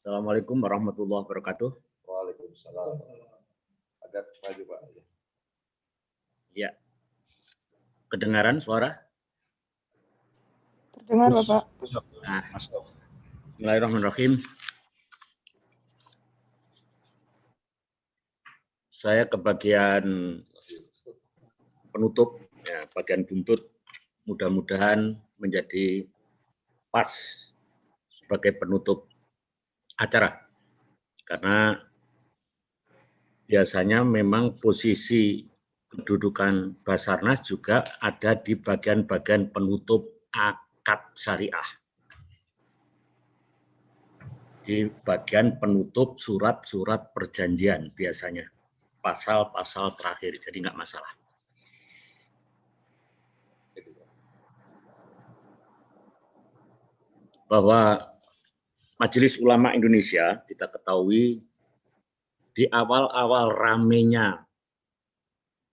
Assalamualaikum warahmatullahi wabarakatuh. Waalaikumsalam. Agak maju Pak. Ya, kedengaran suara? Terdengar Bapak. Nah, Bismillahirrahmanirrahim. Saya ke bagian penutup, ya, bagian buntut. Mudah-mudahan menjadi pas sebagai penutup acara. Karena biasanya memang posisi kedudukan Basarnas juga ada di bagian-bagian penutup akad syariah. Di bagian penutup surat-surat perjanjian biasanya. Pasal-pasal terakhir, jadi nggak masalah. Bahwa Majelis Ulama Indonesia, kita ketahui di awal-awal ramenya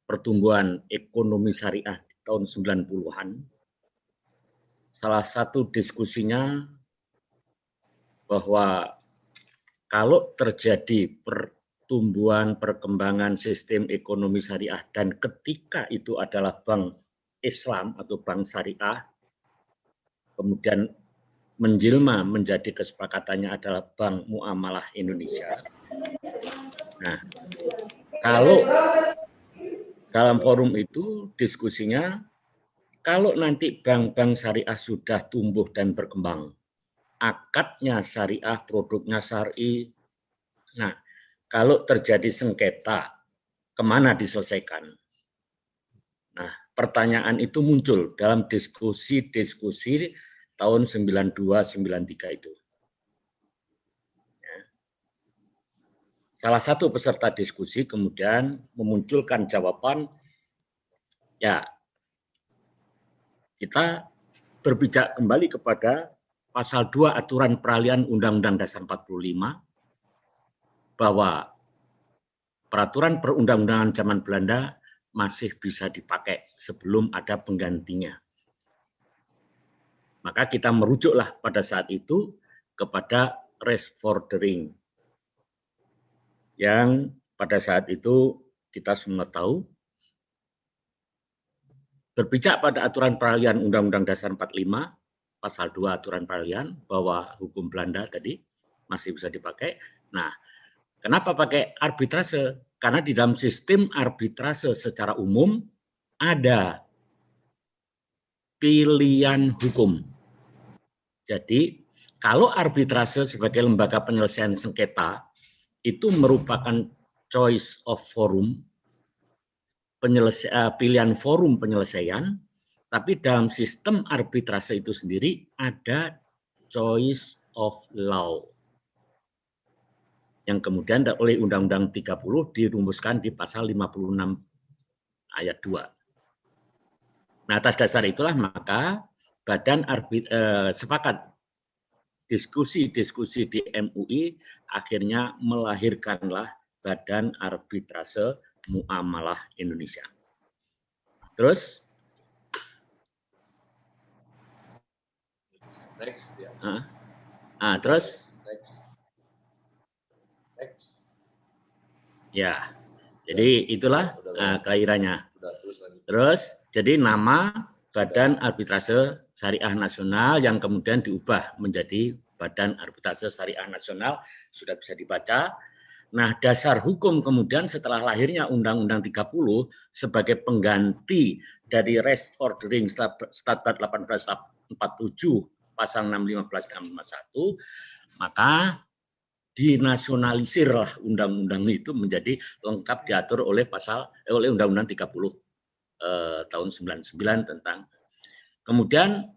pertumbuhan ekonomi syariah di tahun 90-an, salah satu diskusinya bahwa kalau terjadi pertumbuhan perkembangan sistem ekonomi syariah dan ketika itu adalah bank Islam atau bank syariah, kemudian menjelma menjadi kesepakatannya adalah Bank Muamalah Indonesia. Nah, kalau dalam forum itu diskusinya, kalau nanti bank-bank syariah sudah tumbuh dan berkembang, akadnya syariah, produknya syar'i, nah kalau terjadi sengketa, kemana diselesaikan? Nah, pertanyaan itu muncul dalam diskusi-diskusi tahun 92-93 itu. Salah satu peserta diskusi kemudian memunculkan jawaban, ya kita berpijak kembali kepada pasal 2 aturan peralihan Undang-Undang Dasar 45, bahwa peraturan perundang-undangan zaman Belanda masih bisa dipakai sebelum ada penggantinya. Maka kita merujuklah pada saat itu kepada Resvordering, yang pada saat itu kita semua tahu berpijak pada aturan peralihan Undang-Undang Dasar 45, pasal 2 aturan peralihan, bahwa hukum Belanda tadi masih bisa dipakai. Nah, kenapa pakai arbitrase? Karena di dalam sistem arbitrase secara umum ada pilihan hukum. Jadi, kalau arbitrase sebagai lembaga penyelesaian sengketa itu merupakan choice of forum, pilihan forum penyelesaian, tapi dalam sistem arbitrase itu sendiri ada choice of law, yang kemudian oleh Undang-Undang 30 dirumuskan di pasal 56 ayat 2. Nah, atas dasar itulah maka Badan sepakat diskusi-diskusi di MUI akhirnya melahirkanlah Badan Arbitrase Muamalah Indonesia. Terus Next, ya. Terus Next. Ya, jadi itulah kelahirannya. Terus jadi nama Badan Arbitrase Syariah Nasional yang kemudian diubah menjadi Badan Arbitrase Syariah Nasional, sudah bisa dibaca. Nah, dasar hukum kemudian setelah lahirnya Undang-Undang 30 sebagai pengganti dari Resvordering Statbat 1847 pasal 615 dan 651, maka dinasionalisirlah undang-undang itu menjadi lengkap diatur oleh oleh Undang-Undang 30 tahun 99 tentang. Kemudian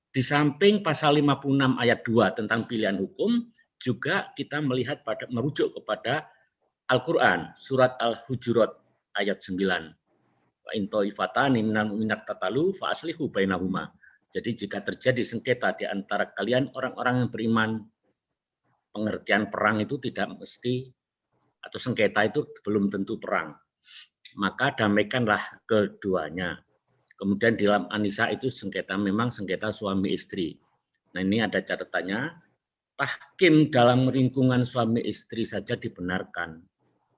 di samping pasal 56 ayat 2 tentang pilihan hukum, juga kita melihat merujuk kepada Al-Qur'an, surat Al-Hujurat ayat 9. Wa in ta'ifatani minal mu'minat tatalu fa aslihu bainahuma. Jadi jika terjadi sengketa di antara kalian orang-orang yang beriman, pengertian perang itu tidak mesti, atau sengketa itu belum tentu perang, maka damaikanlah keduanya. Kemudian di dalam An-Nisa itu sengketa memang sengketa suami istri. Nah, ini ada catatannya, tahkim dalam lingkungan suami istri saja dibenarkan.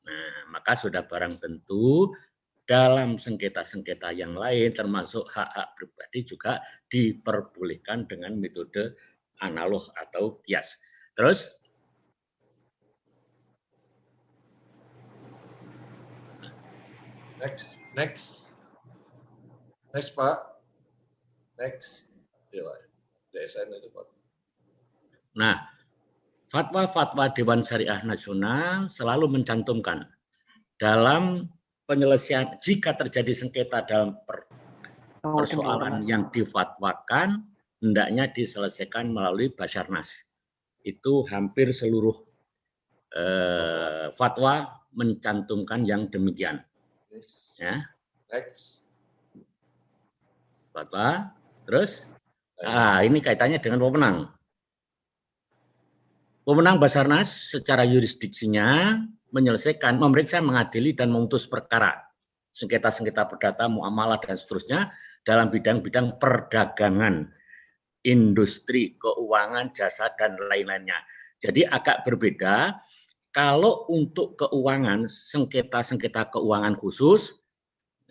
Nah, maka sudah barang tentu dalam sengketa-sengketa yang lain termasuk hak-hak pribadi juga diperbolehkan dengan metode analog atau kias. Terus Next Pak. Next. Ya Pak. DSN itu Pak. nah, fatwa-fatwa Dewan Syariah Nasional selalu mencantumkan dalam penyelesaian jika terjadi sengketa dalam persoalan yang difatwakan hendaknya diselesaikan melalui Basarnas. Itu hampir seluruh fatwa mencantumkan yang demikian. Ya. Next. Fatwa, terus ini kaitannya dengan wewenang. Wewenang Basarnas secara yurisdiksinya menyelesaikan, memeriksa, mengadili, dan memutus perkara sengketa-sengketa perdata, muamalah, dan seterusnya dalam bidang-bidang perdagangan, industri, keuangan, jasa, dan lain-lainnya. Jadi agak berbeda kalau untuk keuangan, sengketa-sengketa keuangan khusus,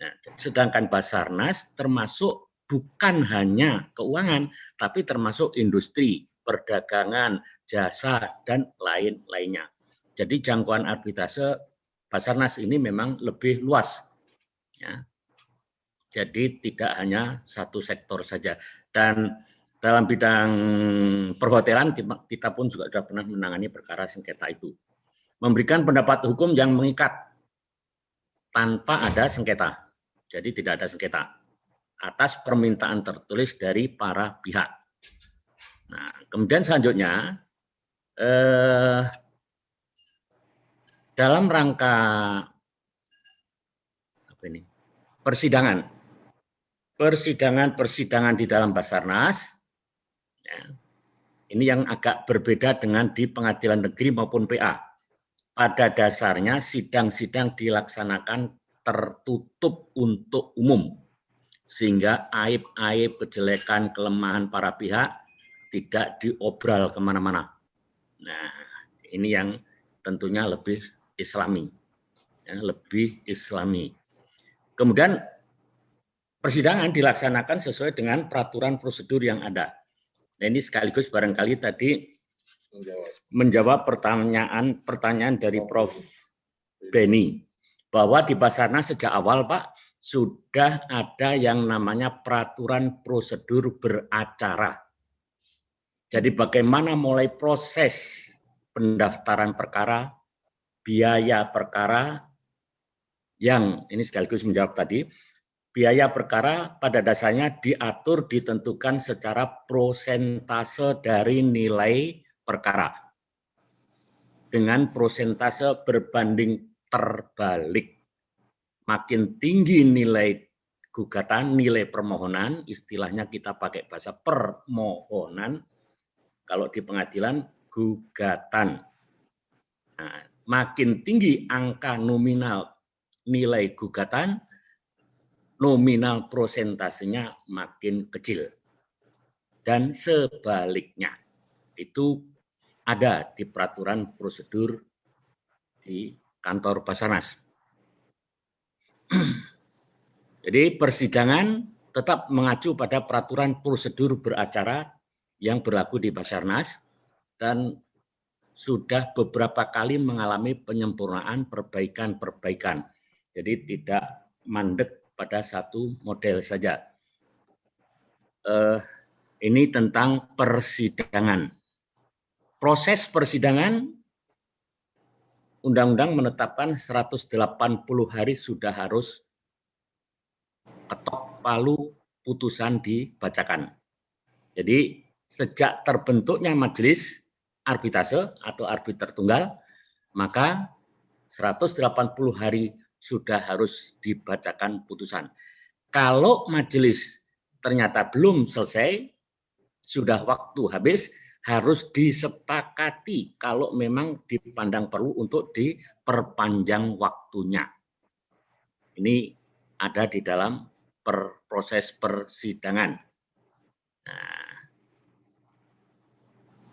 nah, sedangkan Basarnas termasuk bukan hanya keuangan, tapi termasuk industri, perdagangan, jasa, dan lain-lainnya. Jadi jangkauan arbitrase Basarnas ini memang lebih luas. Ya. Jadi tidak hanya satu sektor saja. Dan dalam bidang perhotelan kita pun juga sudah pernah menangani perkara sengketa itu. Memberikan pendapat hukum yang mengikat tanpa ada sengketa. Jadi tidak ada sengketa atas permintaan tertulis dari para pihak. Nah, kemudian selanjutnya dalam rangka apa ini? Persidangan di dalam Basarnas, ya, ini yang agak berbeda dengan di pengadilan negeri maupun PA. Pada dasarnya sidang-sidang dilaksanakan tertutup untuk umum, sehingga aib-aib, kejelekan, kelemahan para pihak tidak diobral kemana-mana. Nah, ini yang tentunya lebih islami. Ya, lebih islami. Kemudian persidangan dilaksanakan sesuai dengan peraturan prosedur yang ada. Nah, ini sekaligus barangkali tadi menjawab pertanyaan dari Prof. Beni, bahwa di Basarnas sejak awal Pak sudah ada yang namanya peraturan prosedur beracara. Jadi bagaimana mulai proses pendaftaran perkara, biaya perkara, yang ini sekaligus menjawab tadi, biaya perkara pada dasarnya diatur ditentukan secara prosentase dari nilai perkara dengan prosentase berbanding terbalik. Makin tinggi nilai gugatan, nilai permohonan, istilahnya kita pakai bahasa permohonan, kalau di pengadilan gugatan. Nah, makin tinggi angka nominal nilai gugatan, nominal prosentasenya makin kecil. Dan sebaliknya, itu ada di peraturan prosedur di kantor Basarnas. Jadi persidangan tetap mengacu pada peraturan prosedur beracara yang berlaku di Basarnas dan sudah beberapa kali mengalami penyempurnaan perbaikan-perbaikan. Jadi tidak mandek pada satu model saja. Ini tentang persidangan. Proses persidangan, undang-undang menetapkan 180 hari sudah harus ketok palu putusan dibacakan. Jadi sejak terbentuknya majelis arbitrase atau arbiter tunggal, maka 180 hari sudah harus dibacakan putusan. Kalau majelis ternyata belum selesai, sudah waktu habis, harus disepakati kalau memang dipandang perlu untuk diperpanjang waktunya. Ini ada di dalam proses persidangan. Nah,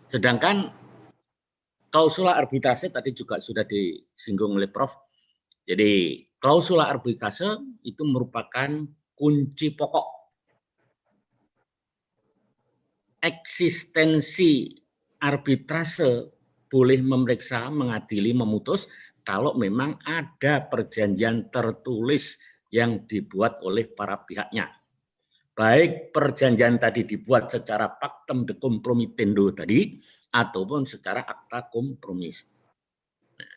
sedangkan klausula arbitrase tadi juga sudah disinggung oleh Prof. Jadi klausula arbitrase itu merupakan kunci pokok eksistensi arbitrase boleh memeriksa, mengadili, memutus kalau memang ada perjanjian tertulis yang dibuat oleh para pihaknya. Baik perjanjian tadi dibuat secara pactum de compromittendo tadi ataupun secara akta kompromis. Nah,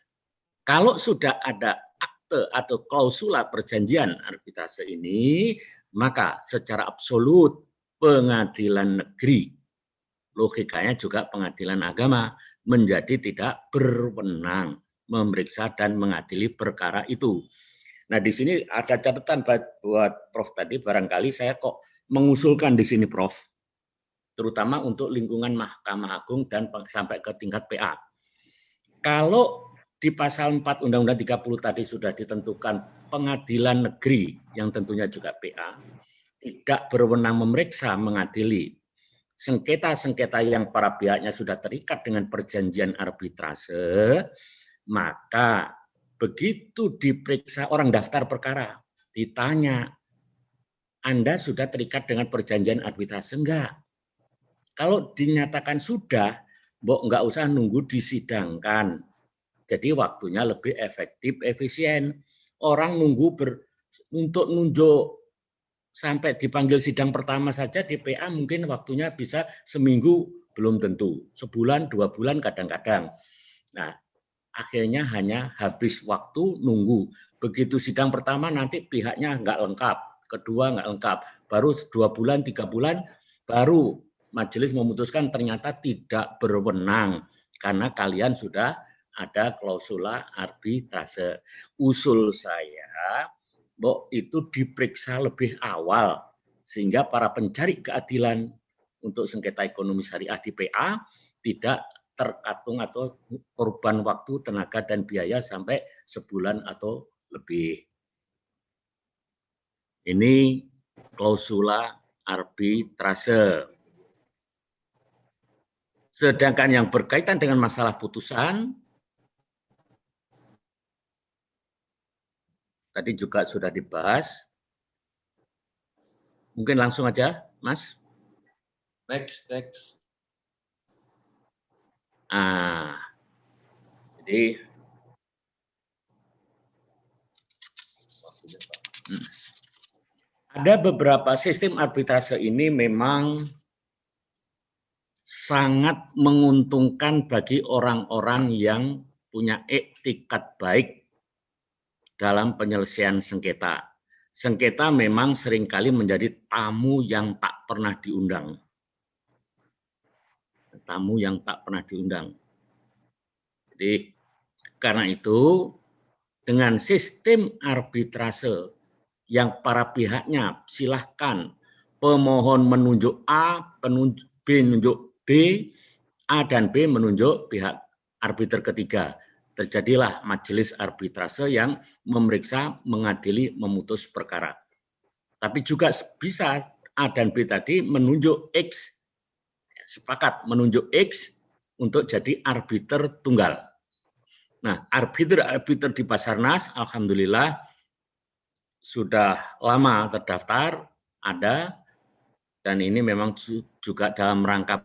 kalau sudah ada akte atau klausula perjanjian arbitrase ini, maka secara absolut pengadilan negeri, logikanya juga pengadilan agama, menjadi tidak berwenang memeriksa dan mengadili perkara itu. Nah, di sini ada catatan buat Prof tadi, barangkali saya kok mengusulkan di sini, Prof, terutama untuk lingkungan Mahkamah Agung dan sampai ke tingkat PA. Kalau di pasal 4 Undang-Undang 30 tadi sudah ditentukan pengadilan negeri yang tentunya juga PA tidak berwenang memeriksa, mengadili sengketa-sengketa yang para pihaknya sudah terikat dengan perjanjian arbitrase, maka begitu diperiksa orang daftar perkara, ditanya, Anda sudah terikat dengan perjanjian arbitrase? Enggak. Kalau dinyatakan sudah, enggak usah nunggu disidangkan. Jadi waktunya lebih efektif, efisien. Orang nunggu untuk nunjuk sampai dipanggil sidang pertama saja di PA mungkin waktunya bisa seminggu, belum tentu. Sebulan, 2 bulan kadang-kadang. Nah, akhirnya hanya habis waktu nunggu. Begitu sidang pertama nanti pihaknya enggak lengkap, kedua enggak lengkap, baru 2 bulan, 3 bulan, baru majelis memutuskan ternyata tidak berwenang karena kalian sudah ada klausula arbitrase. Usul saya, itu diperiksa lebih awal sehingga para pencari keadilan untuk sengketa ekonomi syariah di PA tidak terkatung atau korban waktu, tenaga, dan biaya sampai sebulan atau lebih. Ini klausula arbitrase. Sedangkan yang berkaitan dengan masalah putusan, tadi juga sudah dibahas. Mungkin langsung aja, Mas. Next. Jadi ada beberapa sistem arbitrase ini memang sangat menguntungkan bagi orang-orang yang punya etikat baik dalam penyelesaian sengketa. Sengketa memang seringkali menjadi tamu yang tak pernah diundang. Tamu yang tak pernah diundang. Jadi karena itu dengan sistem arbitrase yang para pihaknya silahkan pemohon menunjuk A, B menunjuk B, A dan B menunjuk pihak arbiter ketiga. Terjadilah majelis arbitrase yang memeriksa, mengadili, memutus perkara. Tapi juga bisa A dan B tadi menunjuk X, sepakat menunjuk X untuk jadi arbiter tunggal. Nah, arbiter di Basarnas, alhamdulillah sudah lama terdaftar, ada, dan ini memang juga dalam rangka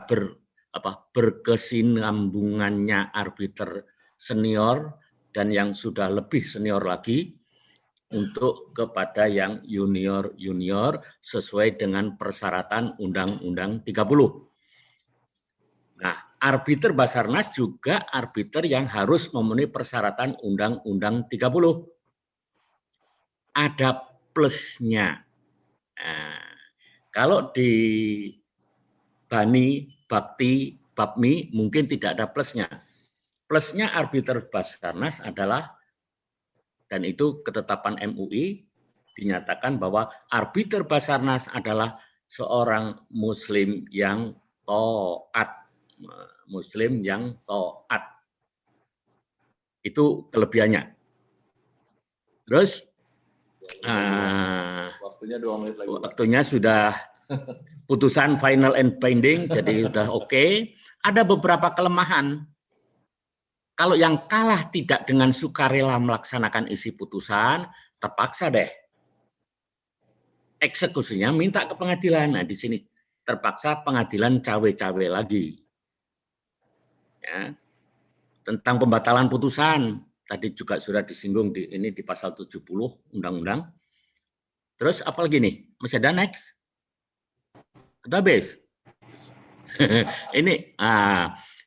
berkesinambungannya arbiter senior dan yang sudah lebih senior lagi untuk kepada yang junior sesuai dengan persyaratan Undang-Undang 30. Nah, arbiter Basarnas juga arbiter yang harus memenuhi persyaratan Undang-Undang 30. Ada plusnya. Nah, kalau di Bani, Bakti, Babmi mungkin tidak ada plusnya. Plusnya arbiter Basarnas adalah, dan itu ketetapan MUI, dinyatakan bahwa arbiter Basarnas adalah seorang Muslim yang taat. Muslim yang taat. Itu kelebihannya. Terus, waktunya 2 menit lagi. Waktunya sudah putusan final and binding, jadi sudah oke. Ada beberapa kelemahan. Kalau yang kalah tidak dengan sukarela melaksanakan isi putusan, terpaksa deh eksekusinya minta ke pengadilan. Nah, di sini terpaksa pengadilan cawe-cawe lagi. Ya. Tentang pembatalan putusan, tadi juga sudah disinggung di pasal 70 Undang-Undang. Terus apalagi nih? Masih ada next? Sudah habis? Ini,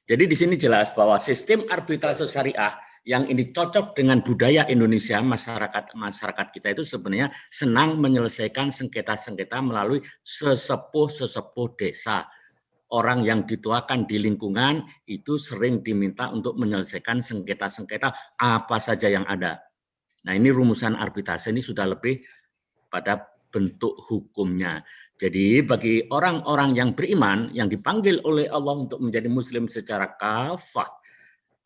jadi di sini jelas bahwa sistem arbitrase syariah yang ini cocok dengan budaya Indonesia, masyarakat kita itu sebenarnya senang menyelesaikan sengketa-sengketa melalui sesepuh desa. Orang yang dituakan di lingkungan itu sering diminta untuk menyelesaikan sengketa-sengketa apa saja yang ada. Nah, ini rumusan arbitrase ini sudah lebih pada bentuk hukumnya. Jadi bagi orang-orang yang beriman, yang dipanggil oleh Allah untuk menjadi muslim secara kafah,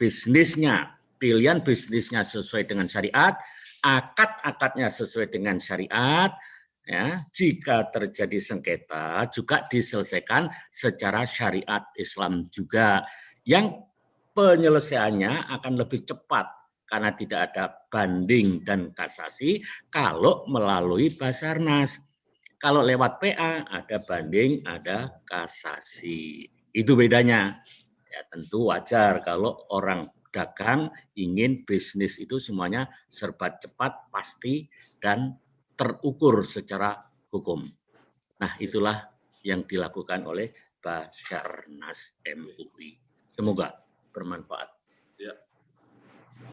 bisnisnya, pilihan bisnisnya sesuai dengan syariat, akad-akadnya sesuai dengan syariat, ya, jika terjadi sengketa juga diselesaikan secara syariat Islam juga, yang penyelesaiannya akan lebih cepat karena tidak ada banding dan kasasi kalau melalui Basarnas. Kalau lewat PA ada banding, ada kasasi. Itu bedanya. Ya, tentu wajar kalau orang dagang ingin bisnis itu semuanya serba cepat, pasti, dan terukur secara hukum. Nah, itulah yang dilakukan oleh Basarnas MUI. Semoga bermanfaat. Ya.